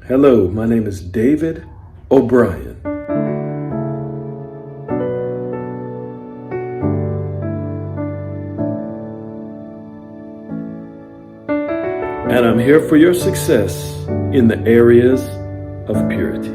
Hello, my name is David O'Brien. And I'm here for your success in the areas of purity.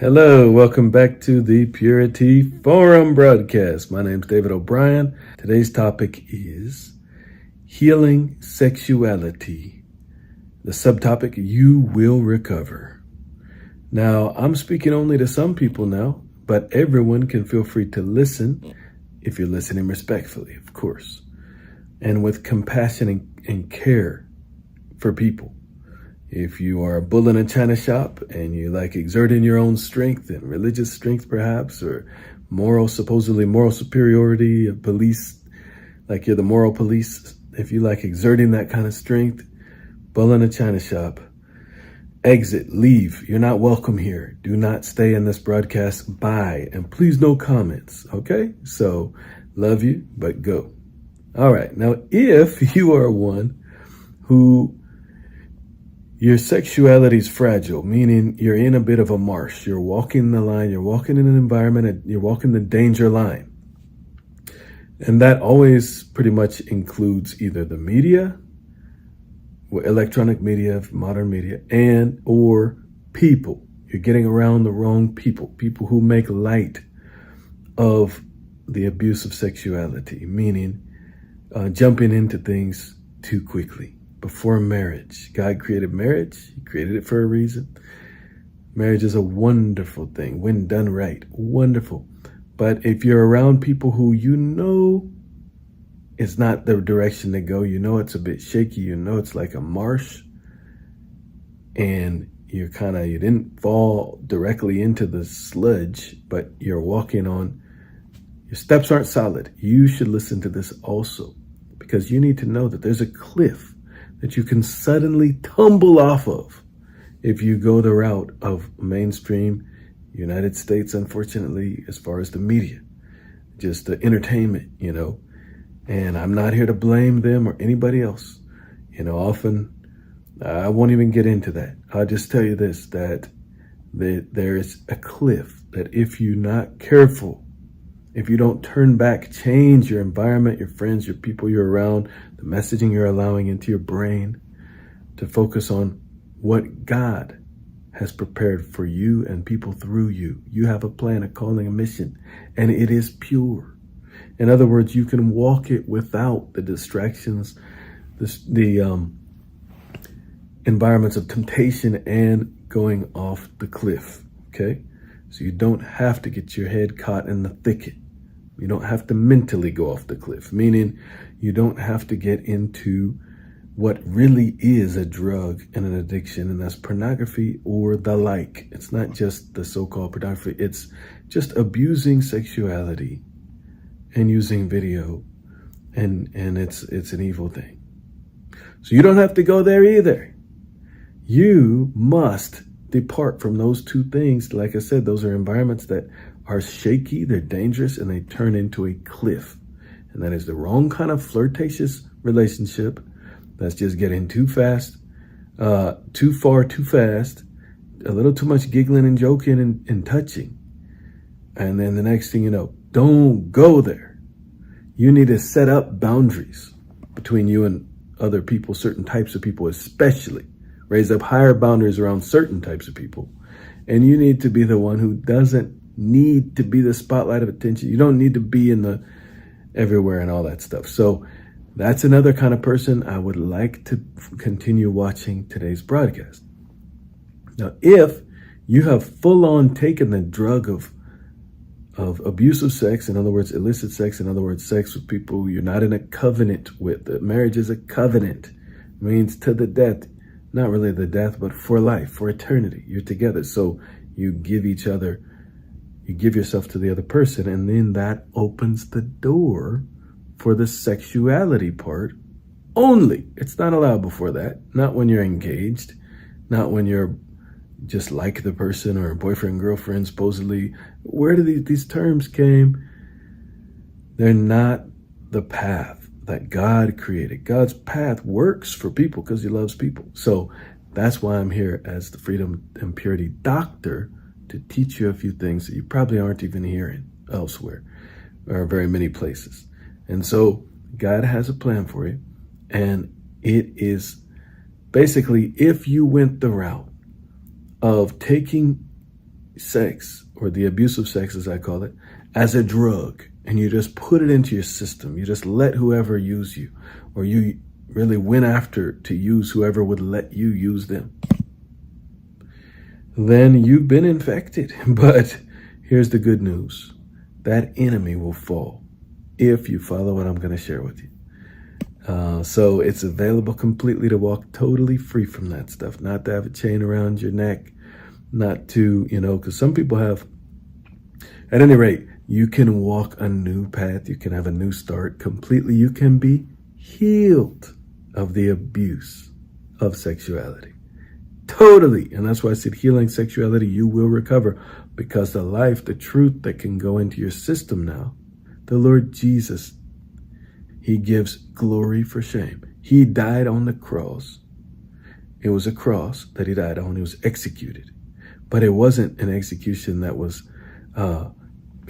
Hello, welcome back to the Purity Forum broadcast. My name is David O'Brien. Today's topic is healing sexuality. The subtopic, you will recover. Now, I'm speaking only to some people now, but everyone can feel free to listen if you're listening respectfully, of course, and with compassion and care for people. If you are a bull in a china shop and you like exerting your own strength and religious strength perhaps, or supposedly moral superiority, a police, like you're the moral police, if you like exerting that kind of strength, bull in a china shop, exit, leave. You're not welcome here. Do not stay in this broadcast. Bye. And please no comments. Okay? So love you, but go. All right. Now, if you are one who your sexuality is fragile, meaning you're in a bit of a marsh. You're walking the line. You're walking in an environment. And you're walking the danger line. And that always pretty much includes either the media, electronic media, modern media, and or people. You're getting around the wrong people who make light of the abuse of sexuality, meaning jumping into things too quickly. Before marriage, God created marriage. He created it for a reason. Marriage is a wonderful thing when done right. Wonderful. But if you're around people who you know it's not the direction to go, you know it's a bit shaky, you know it's like a marsh, and you didn't fall directly into the sludge, but you're walking on, your steps aren't solid. You should listen to this also, because you need to know that there's a cliff that you can suddenly tumble off of if you go the route of mainstream United States, unfortunately, as far as the media, just the entertainment, and I'm not here to blame them or anybody else. Often I won't even get into that. I'll just tell you this, that there is a cliff that if you're not careful, if you don't turn back, change your environment, your friends, your people you're around, the messaging you're allowing into your brain to focus on what God has prepared for you and people through you. You have a plan, a calling, a mission, and it is pure. In other words, you can walk it without the distractions, the environments of temptation and going off the cliff, okay? So you don't have to get your head caught in the thicket. You don't have to mentally go off the cliff, meaning you don't have to get into what really is a drug and an addiction, and that's pornography or the like. It's not just the so-called pornography. It's just abusing sexuality and using video, and it's an evil thing. So you don't have to go there either. You must depart from those two things. Like I said, those are environments that are shaky, they're dangerous, and they turn into a cliff. And that is the wrong kind of flirtatious relationship. That's just getting too fast, too far, too fast, a little too much giggling and joking and touching. And then the next thing you know, don't go there. You need to set up boundaries between you and other people, certain types of people especially. Raise up higher boundaries around certain types of people. And you need to be the one who doesn't need to be the spotlight of attention. You don't need to be in the everywhere and all that stuff. So that's another kind of person I would like to continue watching today's broadcast. Now, if you have full on taken the drug of abusive sex, in other words, illicit sex, in other words, sex with people you're not in a covenant with. Marriage is a covenant. It means to the death, not really the death, but for life, for eternity. You're together. So you give each other, you give yourself to the other person, and then that opens the door for the sexuality part only. It's not allowed before that. Not when you're engaged, not when you're just like the person, or boyfriend, girlfriend, supposedly. Where do these terms came? They're not the path that God created. God's path works for people because he loves people. So that's why I'm here as the freedom and purity doctor, to teach you a few things that you probably aren't even hearing elsewhere or very many places. And so God has a plan for you. And it is basically, if you went the route of taking sex, or the abuse of sex as I call it, as a drug, and you just put it into your system, you just let whoever use you, or you really went after to use whoever would let you use them, then you've been infected. But here's the good news. That enemy will fall if you follow what I'm going to share with you. So it's available completely to walk totally free from that stuff, not to have a chain around your neck, not to, because some people have. At any rate, you can walk a new path. You can have a new start completely. You can be healed of the abuse of sexuality. Totally. And that's why I said healing sexuality, you will recover, because the life, the truth that can go into your system now, the Lord Jesus, he gives glory for shame. He died on the cross. It was a cross that he died on. He was executed. But it wasn't an execution that was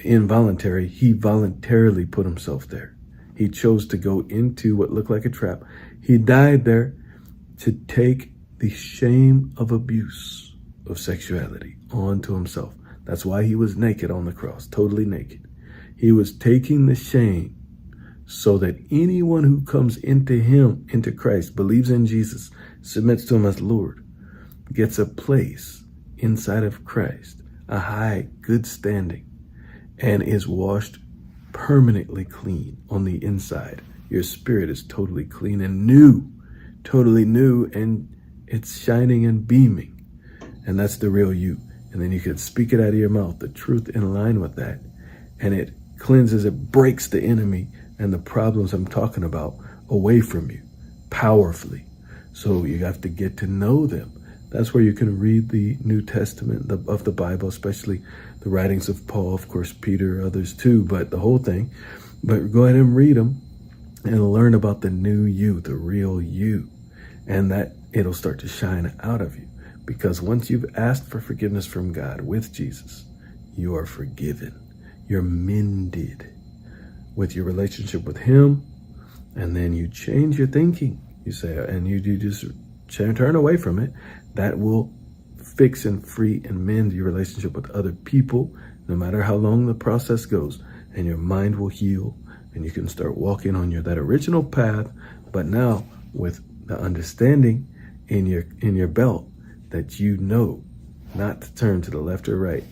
involuntary. He voluntarily put himself there. He chose to go into what looked like a trap. He died there to take the shame of abuse of sexuality onto himself. That's why he was naked on the cross, totally naked. He was taking the shame so that anyone who comes into him, into Christ, believes in Jesus, submits to him as Lord, gets a place inside of Christ, a high, good standing, and is washed permanently clean on the inside. Your spirit is totally clean and new, totally new, and it's shining and beaming. And that's the real you. And then you can speak it out of your mouth, the truth in line with that. And it cleanses, it breaks the enemy and the problems I'm talking about away from you powerfully. So you have to get to know them. That's where you can read the New Testament of the Bible, especially the writings of Paul, of course, Peter, others too, but the whole thing. But go ahead and read them and learn about the new you, the real you. And that it'll start to shine out of you. Because once you've asked for forgiveness from God with Jesus, you are forgiven. You're mended with your relationship with him. And then you change your thinking. You say, and you just turn away from it. That will fix and free and mend your relationship with other people, no matter how long the process goes. And your mind will heal, and you can start walking on that original path, but now with the understanding in your belt that you know not to turn to the left or right.